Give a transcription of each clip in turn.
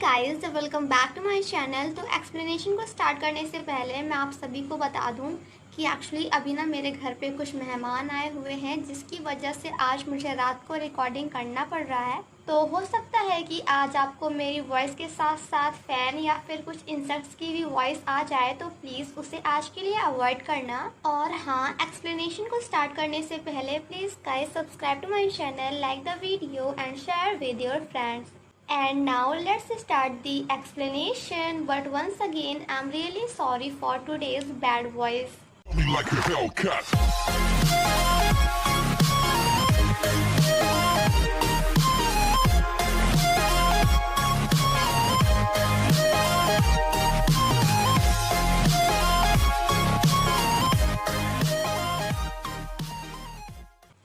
Guys, welcome back to my channel. तो explanation को start करने से पहले मैं आप सभी को बता दूं कि एक्चुअली अभी ना मेरे घर पे कुछ मेहमान आए हुए हैं, जिसकी वजह से आज मुझे रात को रिकॉर्डिंग करना पड़ रहा है। तो हो सकता है कि आज आपको मेरी वॉइस के साथ साथ फ़ैन या फिर कुछ इंसेक्ट्स की भी वॉइस आ जाए, तो प्लीज़ उसे आज के लिए अवॉइड करना। और हाँ, एक्सप्लेनेशन को स्टार्ट करने से पहले please guys subscribe to my channel, like the video and share with your friends. And now let's start the explanation, but once again I'm really sorry for today's bad voice. Me like a Hellcat.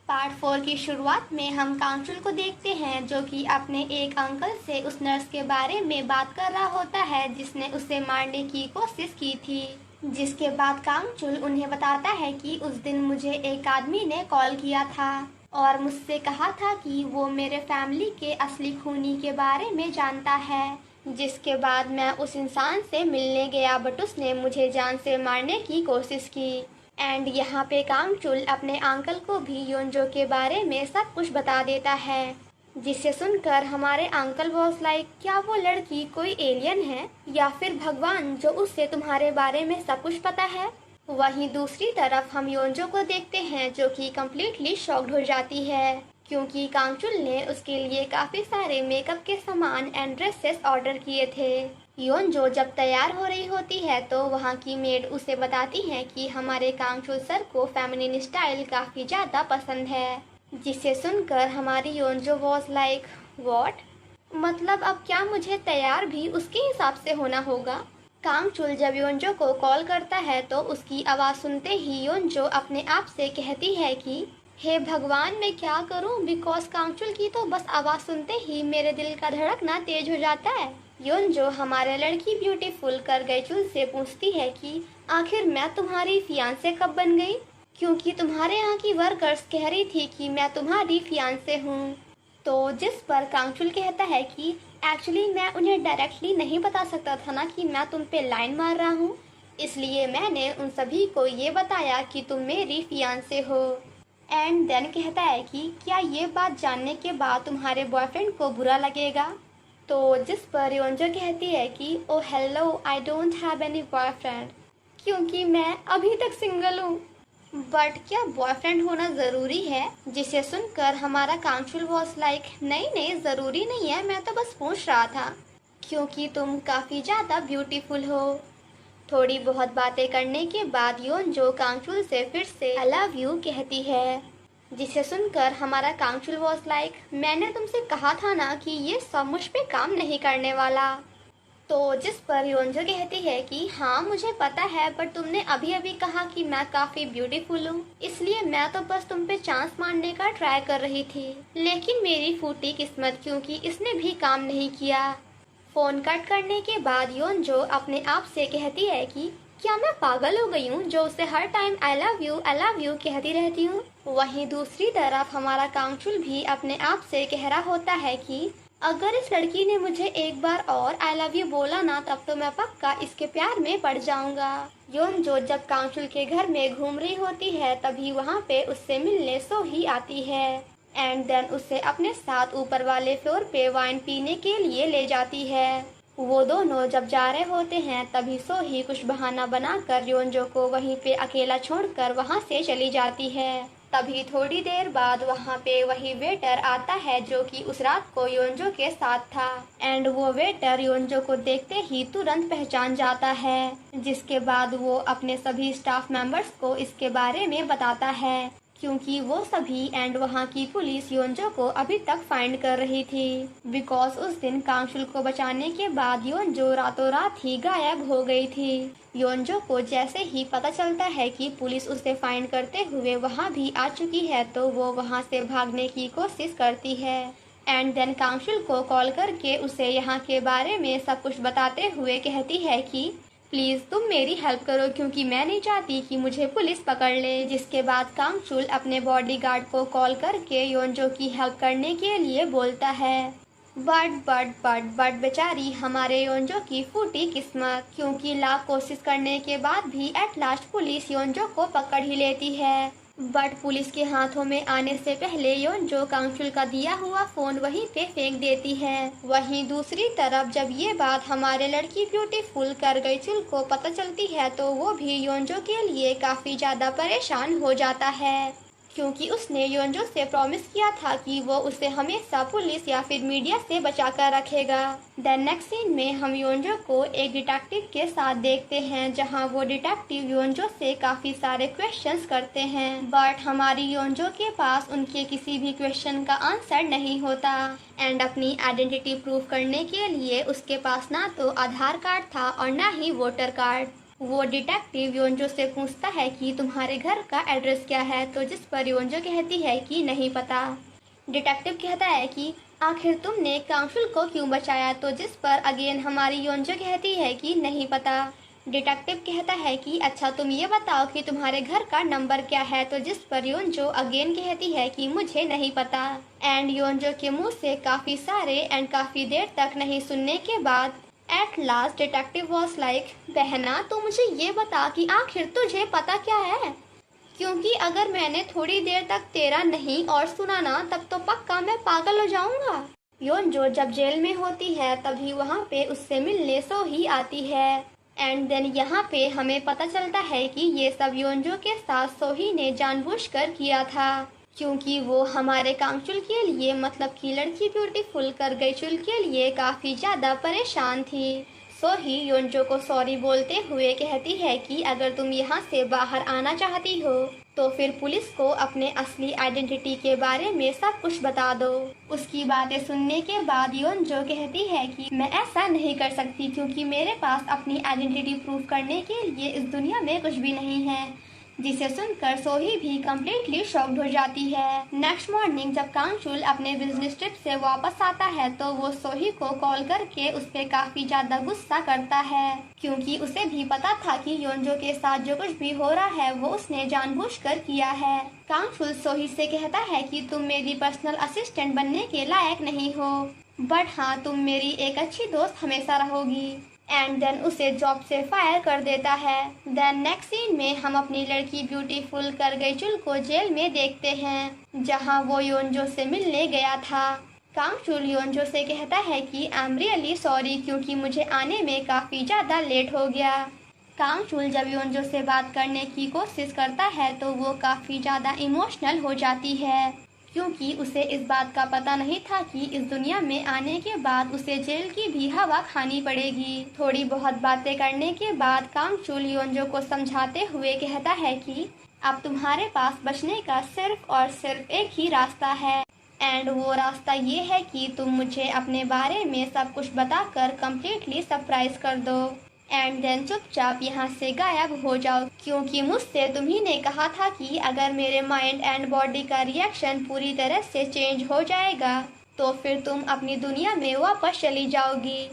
Part 4 की शुरुआत में हम कांचुल को देखते हैं, जो कि अपने एक अंकल से उस नर्स के बारे में बात कर रहा होता है जिसने उसे मारने की कोशिश की थी। जिसके बाद कांचुल उन्हें बताता है कि उस दिन मुझे एक आदमी ने कॉल किया था और मुझसे कहा था कि वो मेरे फैमिली के असली खूनी के बारे में जानता है। जिसके बाद मैं उस इंसान से मिलने गया, बट उसने मुझे जान से मारने की कोशिश की। एंड यहाँ पे कांगचुल अपने अंकल को भी योंजो के बारे में सब कुछ बता देता है, जिसे सुनकर हमारे अंकल वॉज लाइक, क्या वो लड़की कोई एलियन है या फिर भगवान जो उससे तुम्हारे बारे में सब कुछ पता है। वहीं दूसरी तरफ हम योंजो को देखते हैं, जो कि कम्प्लीटली शॉक्ड हो जाती है, क्योंकि कांगचुल ने उसके लिए काफ़ी सारे मेकअप के सामान एंड ड्रेसेस ऑर्डर किए थे। योंजो जब तैयार हो रही होती है तो वहाँ की मेड उसे बताती है कि हमारे कांगचुल सर को फेमिनिन स्टाइल काफ़ी ज़्यादा पसंद है। जिसे सुनकर हमारी योंजो वॉज लाइक, व्हाट, मतलब अब क्या मुझे तैयार भी उसके हिसाब से होना होगा। कांगचुल जब योंजो को कॉल करता है तो उसकी आवाज़ सुनते ही योंजो अपने आप से कहती है कि हे भगवान, मैं क्या करूं, बिकॉज कांगचुल की तो बस आवाज़ सुनते ही मेरे दिल का धड़कना तेज हो जाता है। योंजो हमारे लड़की ब्यूटीफुल करगैचुल से पूछती है कि आखिर मैं तुम्हारी फियांसे कब बन गई, क्योंकि तुम्हारे यहाँ की वर्कर्स कह रही थी कि मैं तुम्हारी फियांसे हूँ। तो जिस पर कांगचुल कहता है कि एक्चुअली मैं उन्हें डायरेक्टली नहीं बता सकता था ना कि मैं तुम पे लाइन मार रहा हूँ, इसलिए मैंने उन सभी को ये बताया कि तुम मेरी फियांसे हो। एंड देन कहता है कि क्या ये बात जानने के बाद तुम्हारे बॉयफ्रेंड को बुरा लगेगा। तो जिस पर योंजो कहती है कि oh hello, I don't have any boyfriend, क्योंकि मैं अभी तक सिंगल हूँ। बट क्या बॉयफ्रेंड होना ज़रूरी है। जिसे सुनकर हमारा कांगचुल वॉज लाइक, नहीं नहीं, ज़रूरी नहीं है, मैं तो बस पूछ रहा था क्योंकि तुम काफ़ी ज़्यादा ब्यूटीफुल हो। थोड़ी बहुत बातें करने के बाद योंजो कांगचुल से फिर से आई लव यू कहती है। जिसे सुनकर हमारा कांगचुल वॉज लाइक, मैंने तुमसे कहा था ना कि ये सब मुझ पे काम नहीं करने वाला। तो जिस पर योंजो कहती है कि हाँ मुझे पता है, बट तुमने अभी अभी कहा कि मैं काफ़ी ब्यूटीफुल हूँ, इसलिए मैं तो बस तुम पे चांस मारने का ट्राई कर रही थी। लेकिन मेरी फूटी किस्मत, क्योंकि इसने भी काम नहीं किया। फ़ोन कट करने के बाद योंजो अपने आप से कहती है कि क्या मैं पागल हो गई हूँ जो उसे हर टाइम आई लव यू कहती रहती हूँ। वहीं दूसरी तरफ हमारा कांगचुल भी अपने आप से कह रहा होता है कि अगर इस लड़की ने मुझे एक बार और आई लव यू बोला ना, तब तो मैं पक्का इसके प्यार में पड़ जाऊंगा। योंजो जब कांगचुल के घर में घूम रही होती है तभी वहाँ पे उससे मिलने सोही आती है एंड देन उसे अपने साथ ऊपर वाले फ्लोर पे वाइन पीने के लिए ले जाती है। वो दोनों जब जा रहे होते हैं तभी सोही कुछ बहाना बनाकर योंजो को वहीं पे अकेला छोड़कर वहाँ से चली जाती है। तभी थोड़ी देर बाद वहाँ पे वही वेटर आता है जो कि उस रात को योंजो के साथ था एंड वो वेटर योंजो को देखते ही तुरंत पहचान जाता है। जिसके बाद वो अपने सभी स्टाफ मेंबर्स को इसके बारे में बताता है, क्योंकि वो सभी एंड वहाँ की पुलिस योंजो को अभी तक फाइंड कर रही थी, बिकॉज उस दिन कांगचुल को बचाने के बाद योंजो रातों रात ही गायब हो गई थी। योंजो को जैसे ही पता चलता है कि पुलिस उसे फाइंड करते हुए वहाँ भी आ चुकी है तो वो वहाँ से भागने की कोशिश करती है एंड देन कांगचुल को कॉल करके उसे यहाँ के बारे में सब कुछ बताते हुए कहती है कि प्लीज़ तुम मेरी हेल्प करो, क्योंकि मैं नहीं चाहती कि मुझे पुलिस पकड़ ले। जिसके बाद कांगचुल अपने बॉडीगार्ड को कॉल करके योंजो की हेल्प करने के लिए बोलता है। बट बेचारी हमारे योंजो की फूटी किस्मत, क्योंकि लाख कोशिश करने के बाद भी एट लास्ट पुलिस योंजो को पकड़ ही लेती है। बट पुलिस के हाथों में आने से पहले योंजो कांगचुल का दिया हुआ फोन वहीं पे फेंक देती है। वहीं दूसरी तरफ जब ये बात हमारे लड़की ब्यूटीफुल करगईचुल को पता चलती है तो वो भी योंजो के लिए काफी ज्यादा परेशान हो जाता है, क्योंकि उसने योंजो से प्रॉमिस किया था कि वो उसे हमेशा पुलिस या फिर मीडिया से बचा कर रखेगा। देन नेक्स्ट सीन में हम योंजो को एक डिटेक्टिव के साथ देखते हैं, जहां वो डिटेक्टिव योंजो से काफी सारे क्वेश्चंस करते हैं, बट हमारी योंजो के पास उनके किसी भी क्वेश्चन का आंसर नहीं होता। एंड अपनी आइडेंटिटी प्रूव करने के लिए उसके पास ना तो आधार कार्ड था और ना ही वोटर कार्ड। वो डिटेक्टिव योंजो से पूछता है कि तुम्हारे घर का एड्रेस क्या है, तो जिस पर योंजो कहती है कि नहीं पता। डिटेक्टिव कहता है कि आखिर तुमने कांगचुल को क्यों बचाया, तो जिस पर अगेन हमारी योंजो कहती है कि नहीं पता। डिटेक्टिव कहता है कि अच्छा तुम ये बताओ कि तुम्हारे घर का नंबर क्या है, तो जिस पर योंजो अगेन कहती है कि मुझे नहीं पता। एंड योंजो के मुंह से काफी सारे एंड काफी देर तक नहीं सुनने के बाद at last detective was like, बहना तो मुझे ये बता कि आखिर तुझे पता क्या है, क्योंकि अगर मैंने थोड़ी देर तक तेरा नहीं और सुना ना तब तो पक्का मैं पागल हो जाऊंगा। योंजो जब जेल में होती है तभी वहाँ पे उससे मिलने सोही आती है। एंड देन यहाँ पे हमें पता चलता है कि ये सब योंजो के साथ सोही ने जानबूझकर किया था, क्योंकि वो हमारे कांगचुल के लिए मतलब कि लड़की ब्यूटीफुल करगईचुल के लिए काफी ज्यादा परेशान थी। सोही योंजो को सॉरी बोलते हुए कहती है कि अगर तुम यहाँ से बाहर आना चाहती हो तो फिर पुलिस को अपने असली आइडेंटिटी के बारे में सब कुछ बता दो। उसकी बातें सुनने के बाद योंजो कहती है कि मैं ऐसा नहीं कर सकती, क्योंकि मेरे पास अपनी आइडेंटिटी प्रूव करने के लिए इस दुनिया में कुछ भी नहीं है, जिसे सुनकर सोही भी कम्प्लीटली शॉक्ड हो जाती है। नेक्स्ट मॉर्निंग जब कांगचुल अपने बिजनेस ट्रिप से वापस आता है तो वो सोही को कॉल करके उस पर काफी ज्यादा गुस्सा करता है, क्योंकि उसे भी पता था कि योंजो के साथ जो कुछ भी हो रहा है वो उसने जानबूझकर किया है। कांगचुल सोही से कहता है कि तुम मेरी पर्सनल असिस्टेंट बनने के लायक नहीं हो, बट हाँ तुम मेरी एक अच्छी दोस्त हमेशा रहोगी। एंड देन उसे जॉब से फायर कर देता है। देन नेक्स्ट सीन में हम अपनी लड़की ब्यूटीफुल करगईचुल को जेल में देखते हैं, जहां वो योंजो से मिलने गया था। कांगचुल योंजो से कहता है कि आई एम रियली सॉरी, क्योंकि मुझे आने में काफी ज्यादा लेट हो गया। कांगचुल जब योंजो से बात करने की कोशिश करता है तो वो काफी ज्यादा इमोशनल हो जाती है, क्योंकि उसे इस बात का पता नहीं था कि इस दुनिया में आने के बाद उसे जेल की भी हवा खानी पड़ेगी। थोड़ी बहुत बातें करने के बाद कांगचुल योंजो को समझाते हुए कहता है कि अब तुम्हारे पास बचने का सिर्फ और सिर्फ एक ही रास्ता है, एंड वो रास्ता ये है कि तुम मुझे अपने बारे में सब कुछ बताकर कम्प्लीटली सरप्राइज कर दो एंड देन चुपचाप यहाँ से गायब हो जाओ, क्योंकि मुझसे तुम्ही ने कहा था कि अगर मेरे माइंड एंड बॉडी का रिएक्शन पूरी तरह से चेंज हो जाएगा तो फिर तुम अपनी दुनिया में वापस चली जाओगी।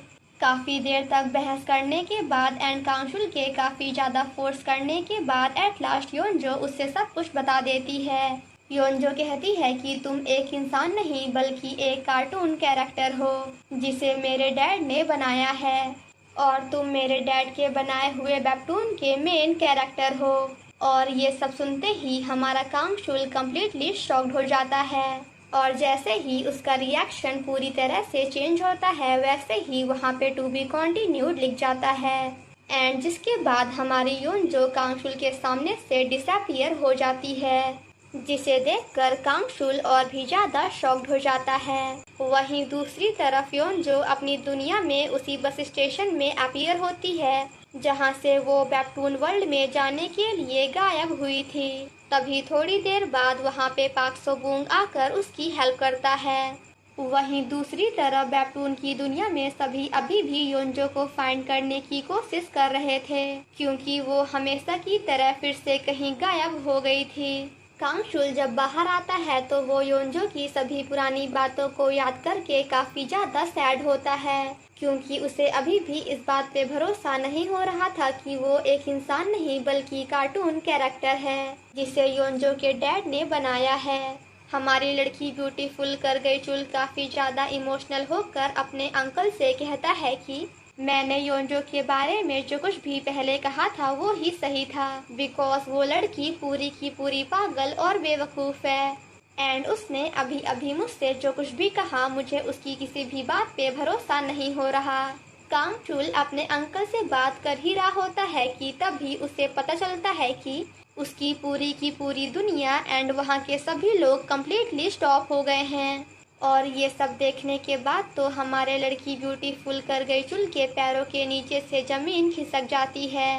काफी देर तक बहस करने के बाद एंड कांगचुल के काफी ज्यादा फोर्स करने के बाद एट लास्ट योंजो उससे सब कुछ बता देती है। योंजो कहती है कि तुम एक इंसान नहीं बल्कि एक कार्टून कैरेक्टर हो जिसे मेरे डैड ने बनाया है, और तुम मेरे डैड के बनाए हुए वेबटून के मेन कैरेक्टर हो। और ये सब सुनते ही हमारा कांगचुल कम्प्लीटली शॉक्ड हो जाता है, और जैसे ही उसका रिएक्शन पूरी तरह से चेंज होता है वैसे ही वहाँ पे टू बी कॉन्टिन्यूड लिख जाता है। एंड जिसके बाद हमारी योंजो कांगचुल के सामने से डिसअपियर हो जाती है, जिसे देखकर कांगचुल और भी ज्यादा शॉक्ड हो जाता है। वहीं दूसरी तरफ योंजो अपनी दुनिया में उसी बस स्टेशन में अपीयर होती है जहां से वो वेबटून वर्ल्ड में जाने के लिए गायब हुई थी। तभी थोड़ी देर बाद वहां पे पाक सोगुंग आकर उसकी हेल्प करता है। वहीं दूसरी तरफ वेबटून की दुनिया में सभी अभी भी योंजो को फाइंड करने की कोशिश कर रहे थे, क्योंकि वो हमेशा की तरह फिर से कहीं गायब हो गई थी। कांगचुल जब बाहर आता है तो वो योंजो की सभी पुरानी बातों को याद करके काफी ज्यादा सैड होता है, क्योंकि उसे अभी भी इस बात पे भरोसा नहीं हो रहा था कि वो एक इंसान नहीं बल्कि कार्टून कैरेक्टर है जिसे योंजो के डैड ने बनाया है। हमारी लड़की ब्यूटीफुल कर गई चुल काफी ज्यादा इमोशनल होकर अपने अंकल से कहता है कि मैंने योंजो के बारे में जो कुछ भी पहले कहा था वो ही सही था, बिकॉज वो लड़की पूरी की पूरी पागल और बेवकूफ है एंड उसने अभी अभी मुझसे जो कुछ भी कहा मुझे उसकी किसी भी बात पे भरोसा नहीं हो रहा। कांग चुल अपने अंकल से बात कर ही रहा होता है कि तभी उसे पता चलता है कि उसकी पूरी की पूरी दुनिया एंड वहाँ के सभी लोग कम्प्लीटली स्टॉप हो गए हैं। और ये सब देखने के बाद तो हमारे लड़की ब्यूटीफुल कर गई चुल के पैरों के नीचे से जमीन खिसक जाती है।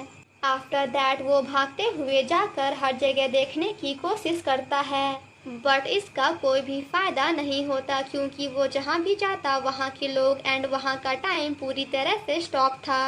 आफ्टर दैट वो भागते हुए जाकर हर जगह देखने की कोशिश करता है, बट इसका कोई भी फायदा नहीं होता क्योंकि वो जहाँ भी जाता वहाँ के लोग एंड वहाँ का टाइम पूरी तरह से स्टॉप था।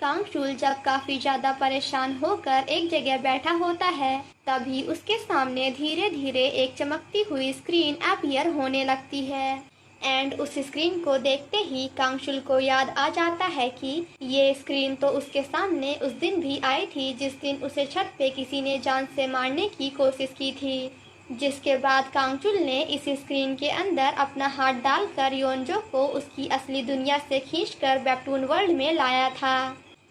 कांग चुल जब काफी ज्यादा परेशान होकर एक जगह बैठा होता है तभी उसके सामने धीरे धीरे एक चमकती हुई स्क्रीन अपीयर होने लगती है एंड उस स्क्रीन को देखते ही कांग चुल को याद आ जाता है कि ये स्क्रीन तो उसके सामने उस दिन भी आई थी जिस दिन उसे छत पे किसी ने जान से मारने की कोशिश की थी। जिसके बाद कांग चुल ने इस स्क्रीन के अंदर अपना हाथ डालकर योंजो को उसकी असली दुनिया से खींचकर वेबटून वर्ल्ड में लाया था।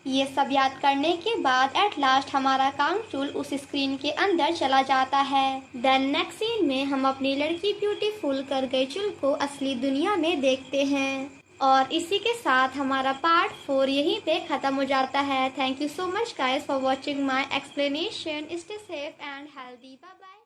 ये सब याद करने के बाद एट लास्ट हमारा कांग चुल उस स्क्रीन के अंदर चला जाता है। देन नेक्स्ट सीन में हम अपनी लड़की ब्यूटीफुल कर गई चुल को असली दुनिया में देखते हैं और इसी के साथ हमारा पार्ट 4 यहीं पे खत्म हो जाता है। Thank you so much guys for watching my explanation. Stay safe and healthy. Bye bye.